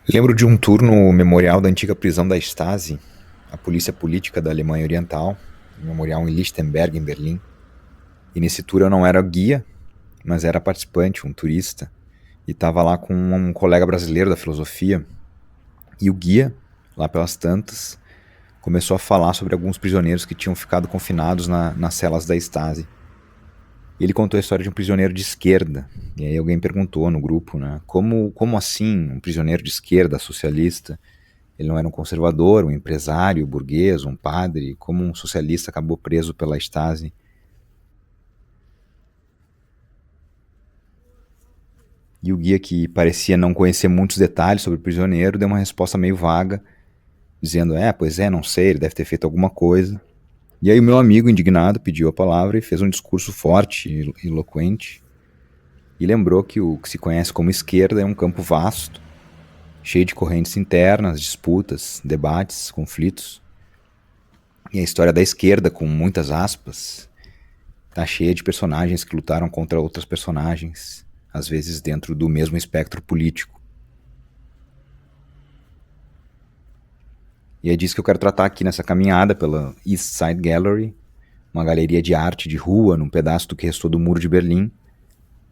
Lembro de um tour no memorial da antiga prisão da Stasi, a polícia política da Alemanha Oriental, um memorial em Lichtenberg, em Berlim. E nesse tour eu não era guia, mas era participante, um turista, e estava lá com um colega brasileiro da filosofia. E o guia, lá pelas tantas, começou a falar sobre alguns prisioneiros que tinham ficado confinados nas celas da Stasi. E ele contou a história de um prisioneiro de esquerda. E aí alguém perguntou no grupo, né? Como assim um prisioneiro de esquerda, socialista? Ele não era um conservador, um empresário, um burguês, um padre. Como um socialista acabou preso pela Stasi? E o guia, que parecia não conhecer muitos detalhes sobre o prisioneiro, deu uma resposta meio vaga, dizendo: pois é, não sei, ele deve ter feito alguma coisa. E aí o meu amigo, indignado, pediu a palavra e fez um discurso forte e eloquente. E lembrou que o que se conhece como esquerda é um campo vasto, cheio de correntes internas, disputas, debates, conflitos. E a história da esquerda, com muitas aspas, está cheia de personagens que lutaram contra outras personagens, às vezes dentro do mesmo espectro político. E é disso que eu quero tratar aqui nessa caminhada pela East Side Gallery, uma galeria de arte de rua num pedaço do que restou do Muro de Berlim.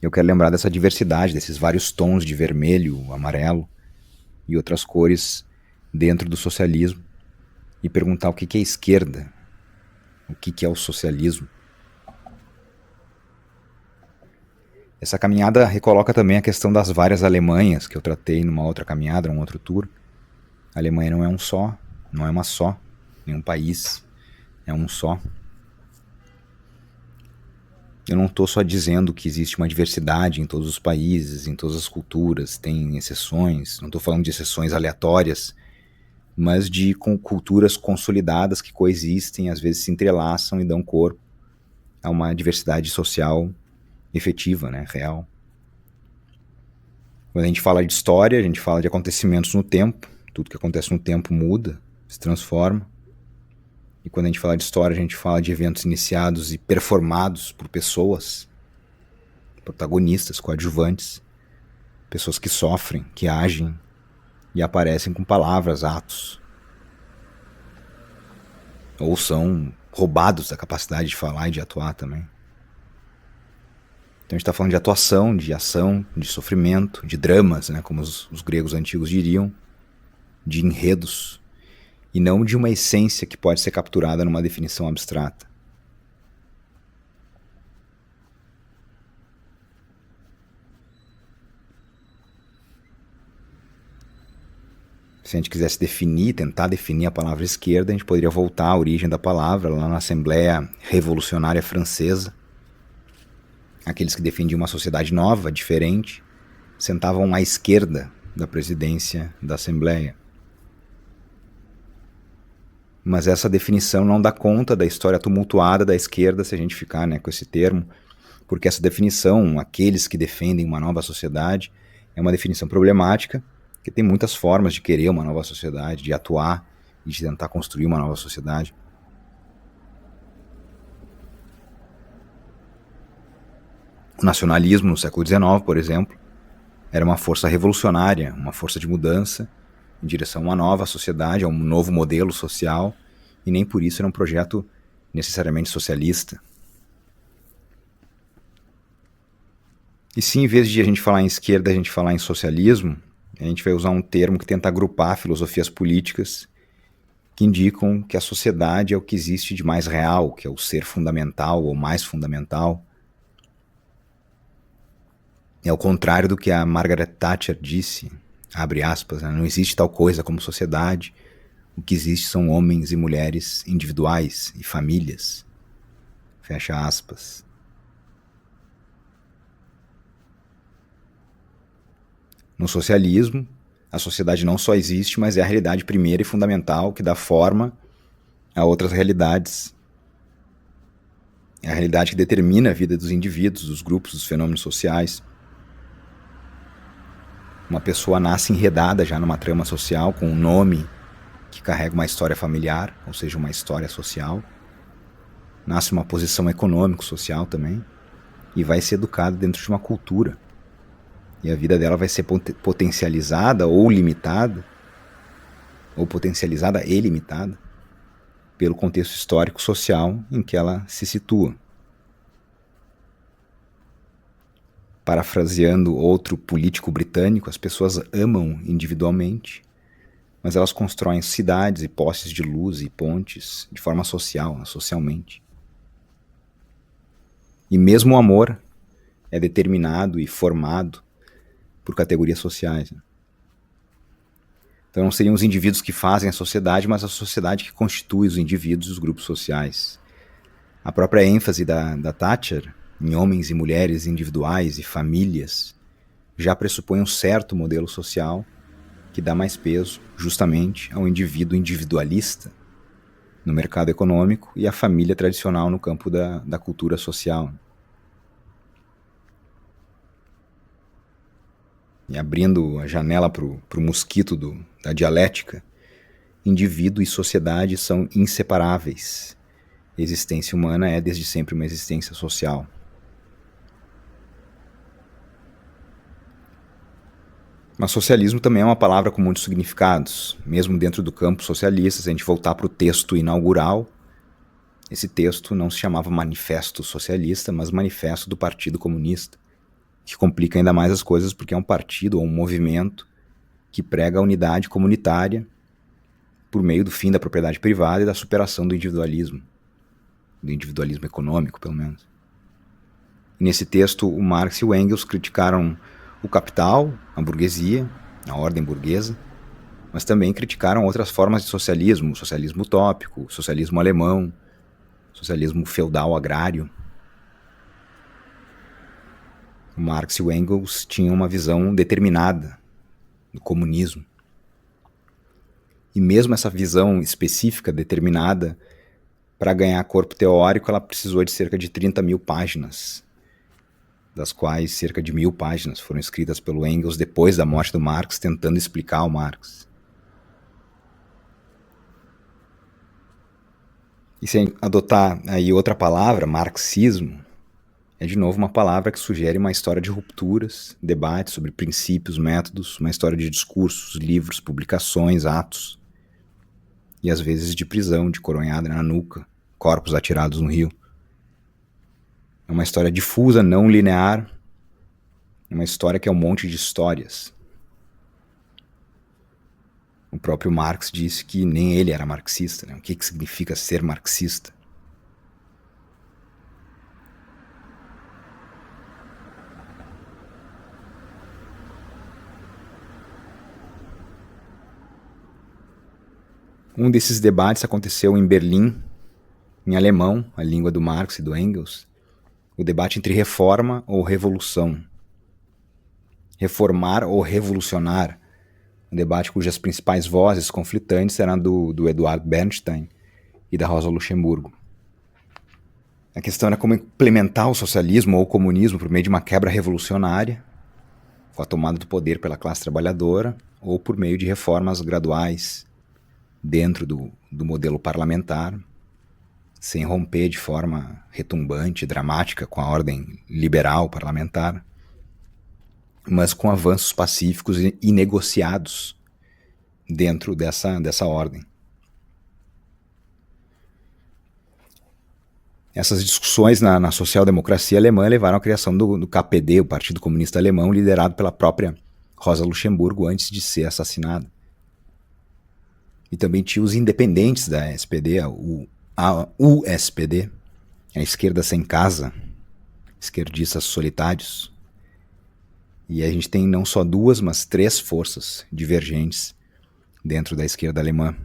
Eu quero lembrar dessa diversidade, desses vários tons de vermelho, amarelo e outras cores dentro do socialismo, e perguntar o que é esquerda, o que é o socialismo. Essa caminhada recoloca também a questão das várias Alemanhas que eu tratei numa outra caminhada, num outro tour. A Alemanha não é um só, não é uma só, nenhum país é um só. Eu não estou só dizendo que existe uma diversidade em todos os países, em todas as culturas, tem exceções, não estou falando de exceções aleatórias, mas de culturas consolidadas que coexistem, às vezes se entrelaçam e dão corpo a uma diversidade social efetiva, né, real. Quando a gente fala de história, a gente fala de acontecimentos no tempo, tudo que acontece no tempo muda, se transforma. E quando a gente fala de história, a gente fala de eventos iniciados e performados por pessoas, protagonistas, coadjuvantes, pessoas que sofrem, que agem e aparecem com palavras, atos. Ou são roubados da capacidade de falar e de atuar também. Então a gente está falando de atuação, de ação, de sofrimento, de dramas, né, como os gregos antigos diriam, de enredos, e não de uma essência que pode ser capturada numa definição abstrata. Se a gente quisesse definir, tentar definir a palavra esquerda, a gente poderia voltar à origem da palavra, lá na Assembleia Revolucionária Francesa. Aqueles que defendiam uma sociedade nova, diferente, sentavam à esquerda da presidência da Assembleia. Mas essa definição não dá conta da história tumultuada da esquerda, se a gente ficar, né, com esse termo, porque essa definição, aqueles que defendem uma nova sociedade, é uma definição problemática, que tem muitas formas de querer uma nova sociedade, de atuar e de tentar construir uma nova sociedade. O nacionalismo no século XIX, por exemplo, era uma força revolucionária, uma força de mudança em direção a uma nova sociedade, a um novo modelo social, e nem por isso era um projeto necessariamente socialista. E se em vez de a gente falar em esquerda, a gente falar em socialismo, a gente vai usar um termo que tenta agrupar filosofias políticas que indicam que a sociedade é o que existe de mais real, que é o ser fundamental ou mais fundamental. É o contrário do que a Margaret Thatcher disse, abre aspas, né? Não existe tal coisa como sociedade, o que existe são homens e mulheres individuais e famílias, fecha aspas. No socialismo, a sociedade não só existe, mas é a realidade primeira e fundamental que dá forma a outras realidades. É a realidade que determina a vida dos indivíduos, dos grupos, dos fenômenos sociais. Uma pessoa nasce enredada já numa trama social com um nome que carrega uma história familiar, ou seja, uma história social. Nasce uma posição econômico-social também e vai ser educada dentro de uma cultura. E a vida dela vai ser potencializada ou limitada, ou potencializada e limitada, pelo contexto histórico social em que ela se situa. Parafraseando outro político britânico, as pessoas amam individualmente, mas elas constroem cidades e postes de luz e pontes de forma social, socialmente. E mesmo o amor é determinado e formado por categorias sociais. Então não seriam os indivíduos que fazem a sociedade, mas a sociedade que constitui os indivíduos e os grupos sociais. A própria ênfase da Thatcher em homens e mulheres individuais e famílias já pressupõe um certo modelo social que dá mais peso, justamente, ao indivíduo individualista no mercado econômico e à família tradicional no campo da cultura social. E abrindo a janela para o mosquito da dialética, indivíduo e sociedade são inseparáveis. A existência humana é desde sempre uma existência social. Mas socialismo também é uma palavra com muitos significados. Mesmo dentro do campo socialista, se a gente voltar para o texto inaugural, esse texto não se chamava Manifesto Socialista, mas Manifesto do Partido Comunista, que complica ainda mais as coisas porque é um partido ou um movimento que prega a unidade comunitária por meio do fim da propriedade privada e da superação do individualismo econômico, pelo menos. E nesse texto, o Marx e o Engels criticaram o capital, a burguesia, a ordem burguesa, mas também criticaram outras formas de socialismo, o socialismo utópico, o socialismo alemão, o socialismo feudal agrário. O Marx e o Engels tinham uma visão determinada do comunismo. E mesmo essa visão específica, determinada, para ganhar corpo teórico, ela precisou de cerca de 30 mil páginas, das quais cerca de 1000 páginas foram escritas pelo Engels depois da morte do Marx, tentando explicar o Marx. E se adotar aí outra palavra, marxismo, é de novo uma palavra que sugere uma história de rupturas, debates sobre princípios, métodos, uma história de discursos, livros, publicações, atos, e às vezes de prisão, de coronhada na nuca, corpos atirados no rio. É uma história difusa, não linear, é uma história que é um monte de histórias. O próprio Marx disse que nem ele era marxista, né? O que significa ser marxista? Um desses debates aconteceu em Berlim, em alemão, a língua do Marx e do Engels, o debate entre reforma ou revolução. Reformar ou revolucionar, um debate cujas principais vozes conflitantes eram do Eduard Bernstein e da Rosa Luxemburgo. A questão era como implementar o socialismo ou o comunismo por meio de uma quebra revolucionária, com a tomada do poder pela classe trabalhadora, ou por meio de reformas graduais dentro do modelo parlamentar, sem romper de forma retumbante, dramática com a ordem liberal parlamentar, mas com avanços pacíficos e negociados dentro dessa ordem. Essas discussões na social-democracia alemã levaram à criação do KPD, o Partido Comunista Alemão, liderado pela própria Rosa Luxemburgo antes de ser assassinada. E também tinha os independentes da SPD, a USPD, a esquerda sem casa, esquerdistas solitários. E a gente tem não só 2, mas 3 forças divergentes dentro da esquerda alemã.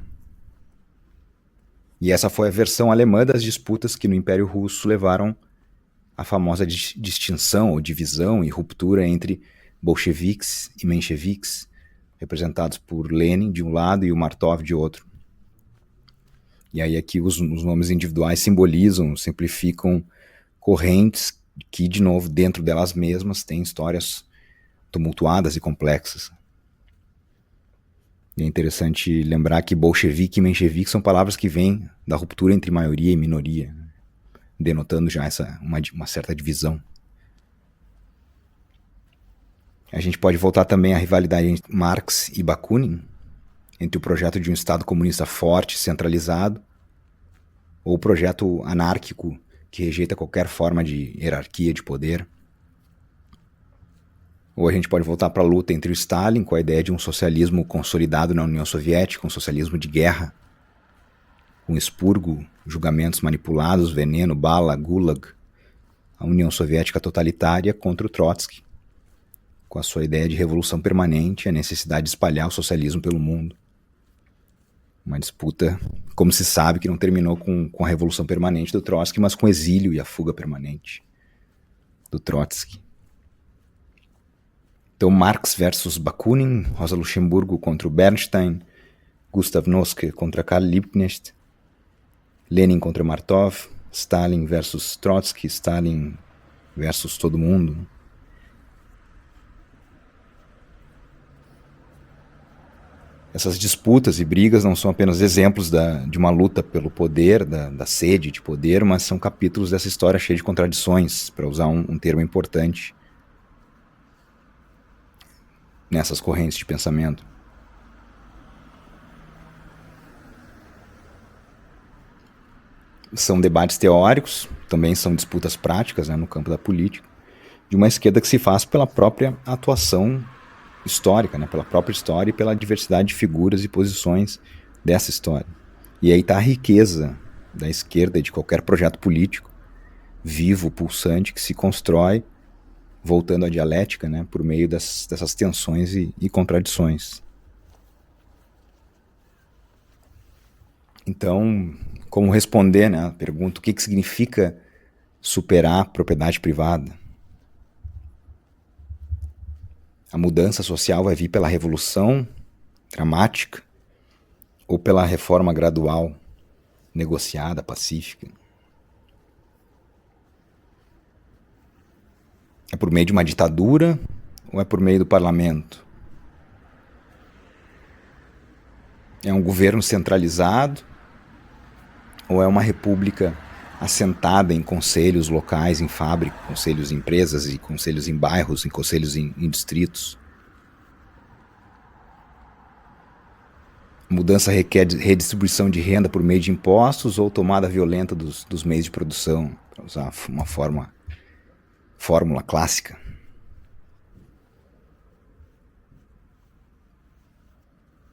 E essa foi a versão alemã das disputas que no Império Russo levaram à famosa distinção ou divisão e ruptura entre bolcheviques e mencheviques, representados por Lenin de um lado e o Martov de outro. E aí aqui os nomes individuais simbolizam, simplificam correntes que, de novo, dentro delas mesmas têm histórias tumultuadas e complexas. E é interessante lembrar que bolchevique e menchevique são palavras que vêm da ruptura entre maioria e minoria, denotando já uma certa divisão. A gente pode voltar também à rivalidade entre Marx e Bakunin, entre o projeto de um Estado comunista forte, centralizado, ou o projeto anárquico que rejeita qualquer forma de hierarquia de poder. Ou a gente pode voltar para a luta entre o Stalin, com a ideia de um socialismo consolidado na União Soviética, um socialismo de guerra, com expurgo, julgamentos manipulados, veneno, bala, gulag, a União Soviética totalitária contra o Trotsky, com a sua ideia de revolução permanente e a necessidade de espalhar o socialismo pelo mundo. Uma disputa, como se sabe, que não terminou com a revolução permanente do Trotsky, mas com o exílio e a fuga permanente do Trotsky. Então, Marx versus Bakunin, Rosa Luxemburgo contra o Bernstein, Gustav Noske contra Karl Liebknecht, Lenin contra Martov, Stalin versus Trotsky, Stalin versus todo mundo. Essas disputas e brigas não são apenas exemplos de uma luta pelo poder, da sede de poder, mas são capítulos dessa história cheia de contradições, para usar um termo importante nessas correntes de pensamento. São debates teóricos, também são disputas práticas, né, no campo da política, de uma esquerda que se faz pela própria atuação histórica, né, pela própria história e pela diversidade de figuras e posições dessa história. E aí está a riqueza da esquerda e de qualquer projeto político vivo, pulsante, que se constrói voltando à dialética, né, por meio dessas tensões e contradições. Então, como responder, né, a pergunta: o que significa superar a propriedade privada? A mudança social vai vir pela revolução dramática ou pela reforma gradual, negociada, pacífica? É por meio de uma ditadura ou é por meio do parlamento? É um governo centralizado ou é uma república assentada em conselhos locais, em fábricas, conselhos em empresas e conselhos em bairros, em conselhos em distritos? A mudança requer redistribuição de renda por meio de impostos ou tomada violenta dos meios de produção, para usar uma fórmula clássica.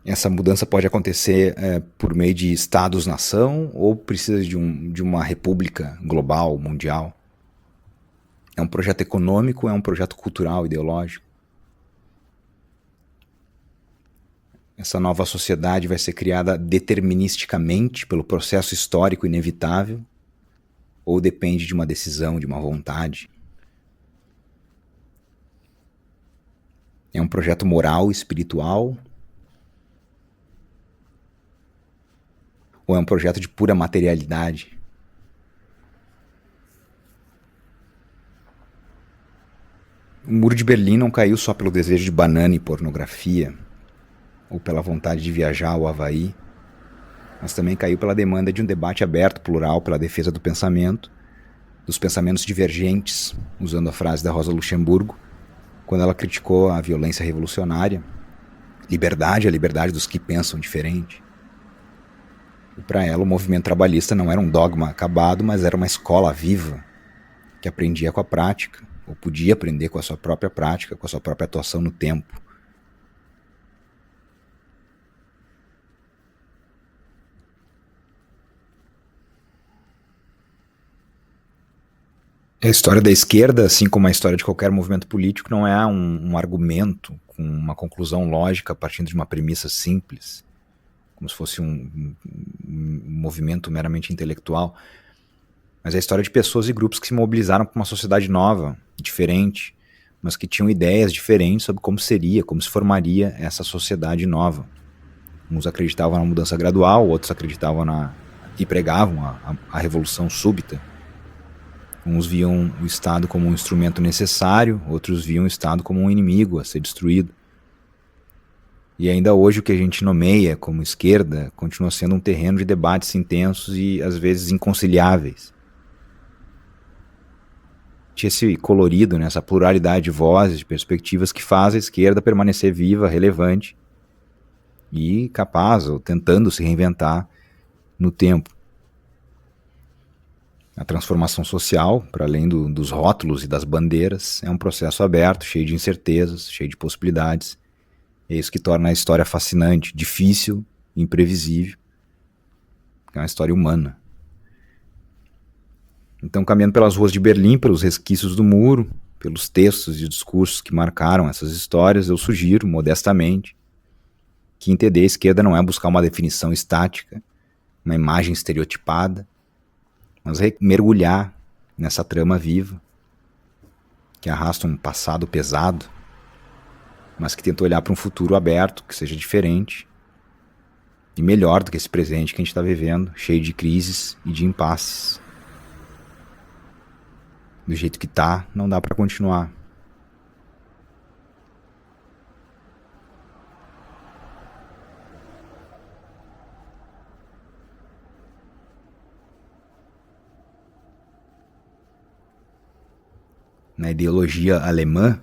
Essa mudança pode acontecer por meio de estados-nação ou precisa de uma república global, mundial? É um projeto econômico ou é um projeto cultural, ideológico? Essa nova sociedade vai ser criada deterministicamente pelo processo histórico inevitável ou depende de uma decisão, de uma vontade? É um projeto moral, espiritual? Ou é um projeto de pura materialidade? O Muro de Berlim não caiu só pelo desejo de banana e pornografia, ou pela vontade de viajar ao Havaí, mas também caiu pela demanda de um debate aberto, plural, pela defesa do pensamento, dos pensamentos divergentes, usando a frase da Rosa Luxemburgo, quando ela criticou a violência revolucionária, liberdade, a liberdade dos que pensam diferente. E para ela, o movimento trabalhista não era um dogma acabado, mas era uma escola viva, que aprendia com a prática, ou podia aprender com a sua própria prática, com a sua própria atuação no tempo. A história da esquerda, assim como a história de qualquer movimento político, não é um argumento com uma conclusão lógica partindo de uma premissa simples, como se fosse um movimento meramente intelectual, mas é a história de pessoas e grupos que se mobilizaram para uma sociedade nova, diferente, mas que tinham ideias diferentes sobre como seria, como se formaria essa sociedade nova. Uns acreditavam na mudança gradual, outros acreditavam e pregavam a revolução súbita. Uns viam o Estado como um instrumento necessário, outros viam o Estado como um inimigo a ser destruído. E ainda hoje o que a gente nomeia como esquerda continua sendo um terreno de debates intensos e às vezes inconciliáveis. esse colorido, né, essa pluralidade de vozes, de perspectivas que faz a esquerda permanecer viva, relevante e capaz, ou tentando se reinventar no tempo. A transformação social, para além dos rótulos e das bandeiras, é um processo aberto, cheio de incertezas, cheio de possibilidades. É isso que torna a história fascinante, difícil, imprevisível. É uma história humana. Então, caminhando pelas ruas de Berlim, pelos resquícios do muro, pelos textos e discursos que marcaram essas histórias, eu sugiro, modestamente, que entender a esquerda não é buscar uma definição estática, uma imagem estereotipada, mas mergulhar nessa trama viva, que arrasta um passado pesado, mas que tenta olhar para um futuro aberto, que seja diferente e melhor do que esse presente que a gente está vivendo, cheio de crises e de impasses. Do jeito que tá, não dá para continuar. Na ideologia alemã,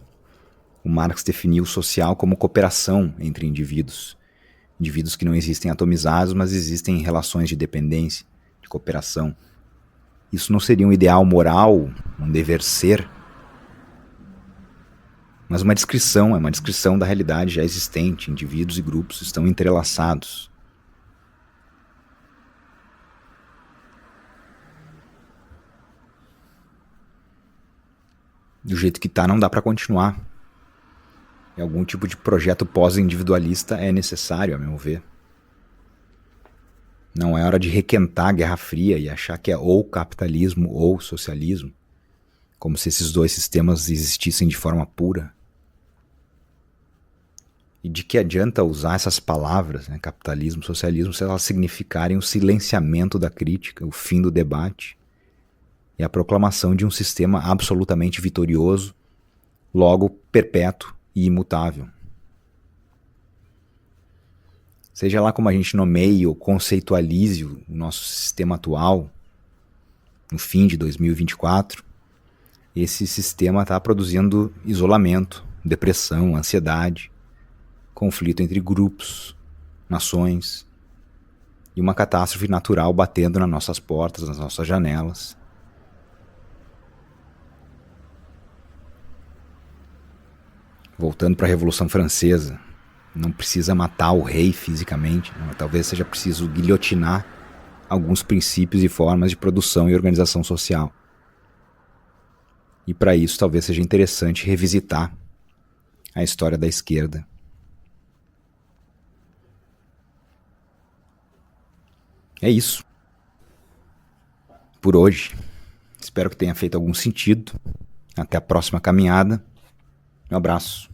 o Marx definiu o social como cooperação entre indivíduos. Indivíduos que não existem atomizados, mas existem em relações de dependência, de cooperação. Isso não seria um ideal moral, um dever ser, mas uma descrição, é uma descrição da realidade já existente. Indivíduos e grupos estão entrelaçados. Do jeito que tá, não dá para continuar. E algum tipo de projeto pós-individualista é necessário, a meu ver. Não é hora de requentar a Guerra Fria e achar que é ou capitalismo ou socialismo, como se esses dois sistemas existissem de forma pura. E de que adianta usar essas palavras, né, capitalismo, socialismo, se elas significarem o silenciamento da crítica, o fim do debate e a proclamação de um sistema absolutamente vitorioso, logo perpétuo e imutável. Seja lá como a gente nomeie ou conceitualize o nosso sistema atual, no fim de 2024, esse sistema está produzindo isolamento, depressão, ansiedade, conflito entre grupos, nações e uma catástrofe natural batendo nas nossas portas, nas nossas janelas. Voltando para a Revolução Francesa, não precisa matar o rei fisicamente, mas talvez seja preciso guilhotinar alguns princípios e formas de produção e organização social. E para isso talvez seja interessante revisitar a história da esquerda. É isso. Por hoje. Espero que tenha feito algum sentido. Até a próxima caminhada. Um abraço.